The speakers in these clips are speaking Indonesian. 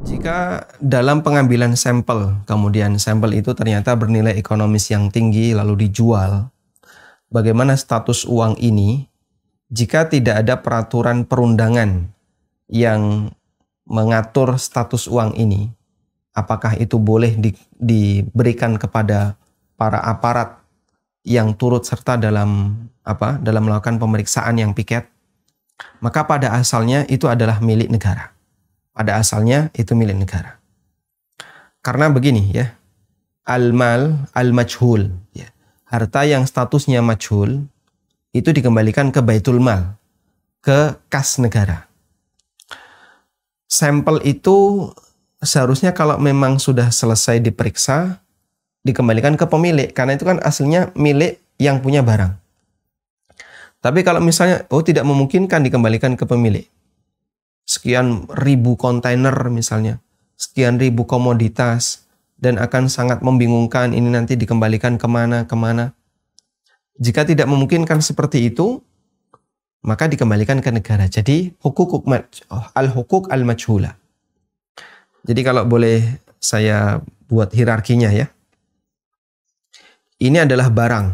Jika dalam pengambilan sampel, kemudian sampel itu ternyata bernilai ekonomis yang tinggi lalu dijual, bagaimana status uang ini jika tidak ada peraturan perundangan yang mengatur status uang ini? Apakah itu boleh diberikan kepada para aparat yang turut serta dalam melakukan pemeriksaan yang piket? Maka pada asalnya itu adalah milik negara. Pada asalnya itu milik negara. Karena begini ya, al-mal al-majhul, ya, harta yang statusnya majhul itu dikembalikan ke baitul mal, ke kas negara. Sampel itu seharusnya kalau memang sudah selesai diperiksa, dikembalikan ke pemilik, karena itu kan aslinya milik yang punya barang. Tapi kalau misalnya, tidak memungkinkan dikembalikan ke pemilik, sekian ribu kontainer misalnya, sekian ribu komoditas, dan akan sangat membingungkan ini nanti dikembalikan kemana. Jika tidak memungkinkan seperti itu, maka dikembalikan ke negara. Jadi hukuk al-majhula. Jadi kalau boleh saya buat hierarkinya ya. Ini adalah barang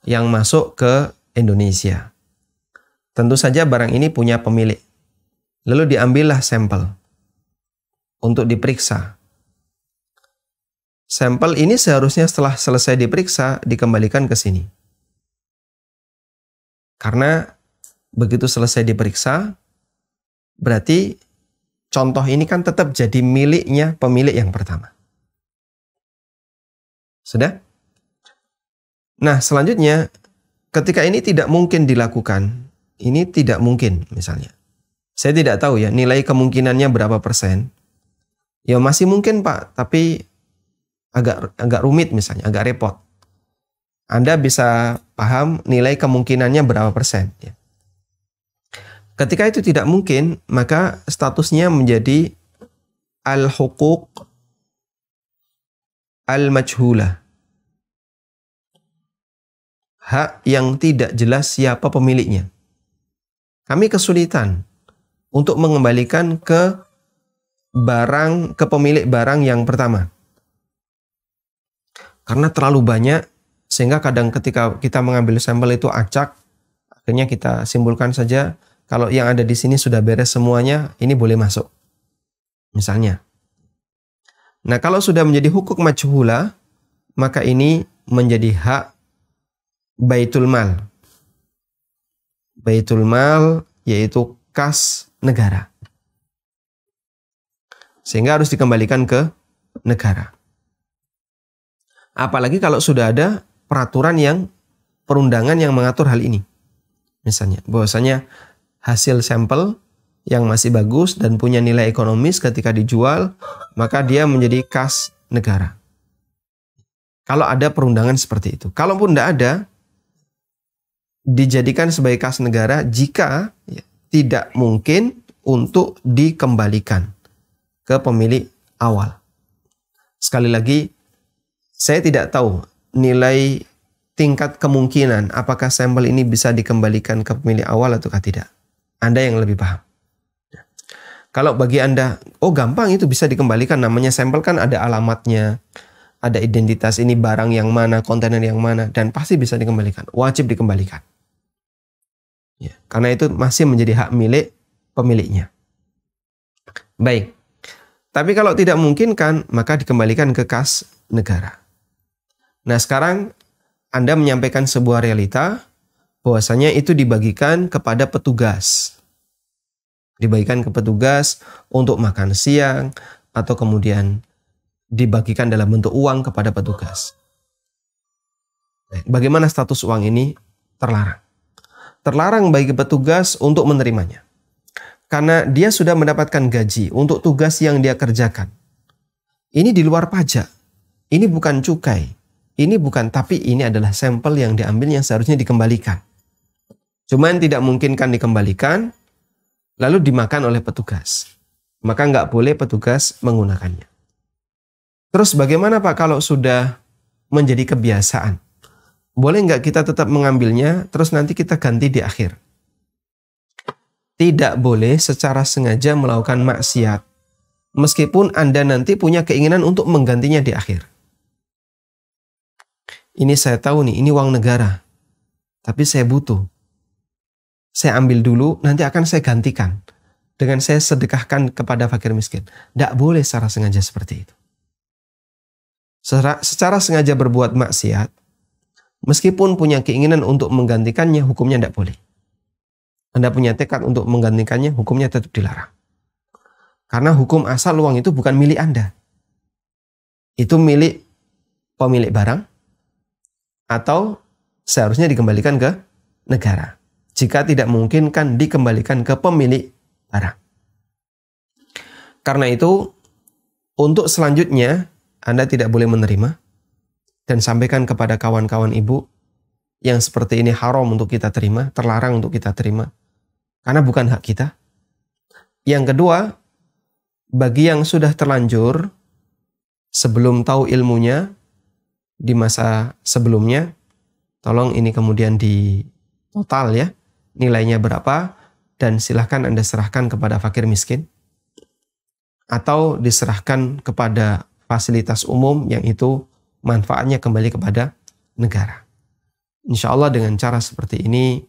yang masuk ke Indonesia. Tentu saja barang ini punya pemilik. Lalu diambillah sampel untuk diperiksa. Sampel ini seharusnya setelah selesai diperiksa dikembalikan ke sini. Karena begitu selesai diperiksa, berarti contoh ini kan tetap jadi miliknya pemilik yang pertama. Sudah? Nah, selanjutnya ketika ini tidak mungkin dilakukan, ini tidak mungkin misalnya. Saya tidak tahu ya nilai kemungkinannya berapa persen. Ya masih mungkin Pak, tapi agak rumit misalnya, agak repot. Anda bisa paham nilai kemungkinannya berapa persen. Ya. Ketika itu tidak mungkin, maka statusnya menjadi al-hukuk al-majhulah. Hak yang tidak jelas siapa pemiliknya. Kami kesulitan untuk mengembalikan ke pemilik barang yang pertama. Karena terlalu banyak, sehingga kadang ketika kita mengambil sampel itu acak, akhirnya kita simpulkan saja, kalau yang ada di sini sudah beres semuanya, ini boleh masuk. Misalnya. Nah, kalau sudah menjadi hukuk majhulah, maka ini menjadi hak baitul mal. Baitul mal yaitu kas negara. Sehingga harus dikembalikan ke negara. Apalagi kalau sudah ada peraturan perundangan yang mengatur hal ini. Misalnya, bahwasanya hasil sampel yang masih bagus dan punya nilai ekonomis ketika dijual, maka dia menjadi kas negara. Kalau ada perundangan seperti itu. Kalaupun tidak ada, dijadikan sebagai kas negara jika tidak mungkin untuk dikembalikan ke pemilik awal. Sekali lagi, saya tidak tahu nilai tingkat kemungkinan apakah sampel ini bisa dikembalikan ke pemilik awal ataukah tidak. Anda yang lebih paham. Kalau bagi Anda, gampang itu bisa dikembalikan, namanya sampel kan ada alamatnya, ada identitas ini barang yang mana, kontainer yang mana, dan pasti bisa dikembalikan, wajib dikembalikan. Ya, karena itu masih menjadi hak milik pemiliknya. Baik. Tapi kalau tidak memungkinkan, maka dikembalikan ke kas negara. Nah, sekarang Anda menyampaikan sebuah realita bahwasanya itu dibagikan kepada petugas. Dibagikan ke petugas untuk makan siang atau kemudian dibagikan dalam bentuk uang kepada petugas. Bagaimana status uang ini? Terlarang. Terlarang bagi petugas untuk menerimanya. Karena dia sudah mendapatkan gaji untuk tugas yang dia kerjakan. Ini di luar pajak. Ini bukan cukai. Ini bukan, tapi ini adalah sampel yang diambil yang seharusnya dikembalikan. Cuman tidak mungkin kan dikembalikan, lalu dimakan oleh petugas. Maka nggak boleh petugas menggunakannya. Terus bagaimana Pak kalau sudah menjadi kebiasaan? Boleh nggak kita tetap mengambilnya, terus nanti kita ganti di akhir? Tidak boleh secara sengaja melakukan maksiat. meskipun Anda nanti punya keinginan untuk menggantinya di akhir. Ini saya tahu nih, ini uang negara, tapi saya butuh. Saya ambil dulu, nanti akan saya gantikan dengan saya sedekahkan kepada fakir miskin. Tidak boleh secara sengaja seperti itu. Secara sengaja berbuat maksiat, meskipun punya keinginan untuk menggantikannya, hukumnya tidak boleh. Anda punya tekad untuk menggantikannya, hukumnya tetap dilarang. Karena hukum asal uang itu bukan milik Anda. Itu milik pemilik barang, atau seharusnya dikembalikan ke negara. Jika tidak memungkinkan, dikembalikan ke pemilik barang. Karena itu, untuk selanjutnya, Anda tidak boleh menerima dan sampaikan kepada kawan-kawan ibu yang seperti ini haram untuk kita terima, terlarang untuk kita terima. Karena bukan hak kita. Yang kedua, bagi yang sudah terlanjur, sebelum tahu ilmunya, di masa sebelumnya, tolong ini kemudian di total ya, nilainya berapa, dan silahkan Anda serahkan kepada fakir miskin, atau diserahkan kepada fasilitas umum yang itu manfaatnya kembali kepada negara. Insya Allah dengan cara seperti ini,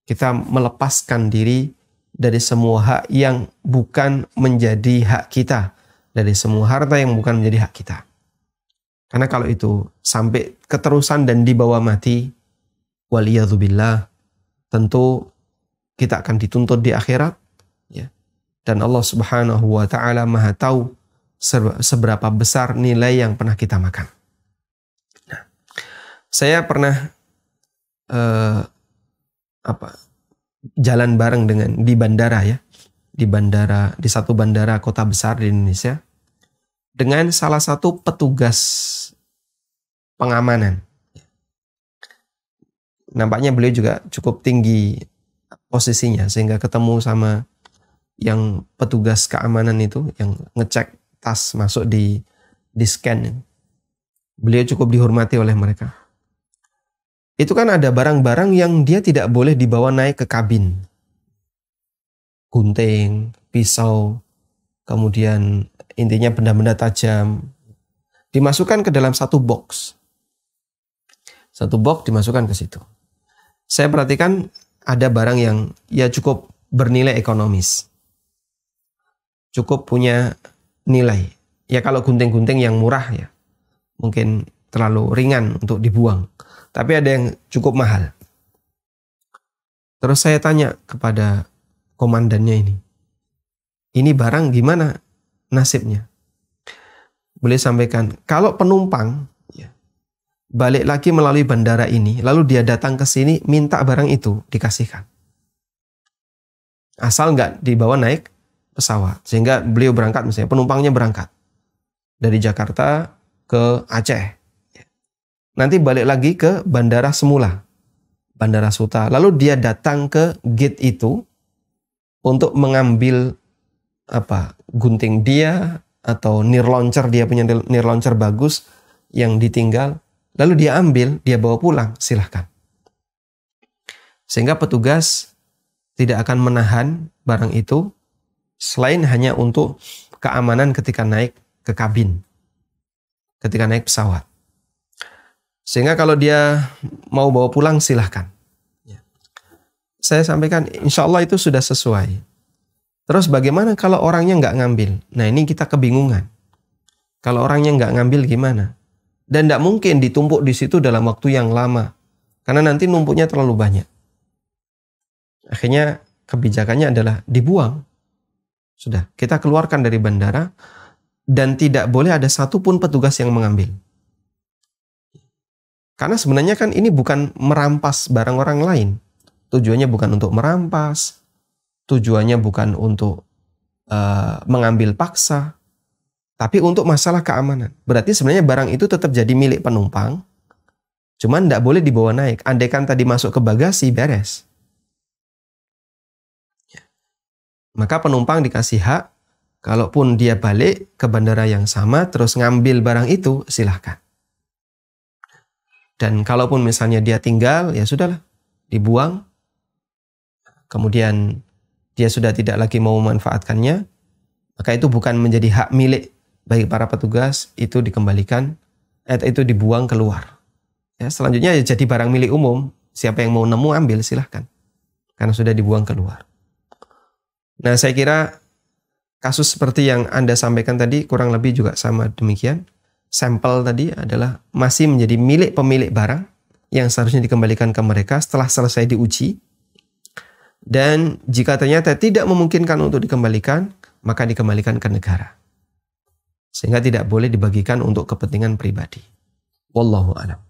kita melepaskan diri dari semua hak yang bukan menjadi hak kita, dari semua harta yang bukan menjadi hak kita. Karena kalau itu sampai keterusan dan dibawa mati, waliyadzubillah, tentu kita akan dituntut di akhirat, ya. Dan Allah Subhanahu wa Ta'ala Maha tahu seberapa besar nilai yang pernah kita makan. Nah, saya pernah jalan bareng di bandara ya, di satu bandara kota besar di Indonesia, dengan salah satu petugas pengamanan. Nampaknya beliau juga cukup tinggi posisinya, sehingga ketemu sama yang petugas keamanan itu yang ngecek tas masuk di scan. Beliau cukup dihormati oleh mereka. Itu kan ada barang-barang yang dia tidak boleh dibawa naik ke kabin. Gunting, pisau, kemudian intinya benda-benda tajam, dimasukkan ke dalam satu box. Satu box dimasukkan ke situ. Saya perhatikan ada barang yang ya cukup bernilai ekonomis. Cukup punya nilai. Ya kalau gunting-gunting yang murah ya, mungkin terlalu ringan untuk dibuang. Tapi ada yang cukup mahal. Terus saya tanya kepada komandannya ini barang gimana nasibnya? Boleh sampaikan, kalau penumpang ya, balik lagi melalui bandara ini, lalu dia datang ke sini minta barang itu dikasihkan. Asal nggak dibawa naik pesawat. Sehingga beliau berangkat, misalnya penumpangnya berangkat dari Jakarta ke Aceh. Nanti balik lagi ke bandara semula, Bandara Suta. Lalu dia datang ke gate itu untuk mengambil gunting dia atau near launcher, dia punya near launcher bagus yang ditinggal. Lalu dia ambil, dia bawa pulang, silahkan. Sehingga petugas tidak akan menahan barang itu selain hanya untuk keamanan ketika naik ke kabin, ketika naik pesawat. Sehingga kalau dia mau bawa pulang silahkan. Saya sampaikan insya Allah itu sudah sesuai. Terus bagaimana kalau orangnya nggak ngambil? Nah ini kita kebingungan. Kalau orangnya nggak ngambil gimana? Dan tidak mungkin ditumpuk di situ dalam waktu yang lama. Karena nanti numpuknya terlalu banyak. Akhirnya kebijakannya adalah dibuang. Sudah, kita keluarkan dari bandara. Dan tidak boleh ada satupun petugas yang mengambil. Karena sebenarnya kan ini bukan merampas barang orang lain. Tujuannya bukan untuk merampas. Tujuannya bukan untuk mengambil paksa. Tapi untuk masalah keamanan. Berarti sebenarnya barang itu tetap jadi milik penumpang. Cuman tidak boleh dibawa naik. Andaikan tadi masuk ke bagasi, beres. Maka penumpang dikasih hak. Kalaupun dia balik ke bandara yang sama, terus ngambil barang itu, silahkan. Dan kalaupun misalnya dia tinggal, ya sudahlah, dibuang. Kemudian dia sudah tidak lagi mau memanfaatkannya, maka itu bukan menjadi hak milik bagi para petugas, itu dikembalikan, itu dibuang keluar. Ya, selanjutnya ya jadi barang milik umum, siapa yang mau nemu ambil silahkan, karena sudah dibuang keluar. Nah, saya kira kasus seperti yang Anda sampaikan tadi kurang lebih juga sama demikian. Sampel tadi adalah masih menjadi milik pemilik barang yang seharusnya dikembalikan ke mereka setelah selesai diuji. Dan jika ternyata tidak memungkinkan untuk dikembalikan, maka dikembalikan ke negara. Sehingga tidak boleh dibagikan untuk kepentingan pribadi. Wallahu a'lam.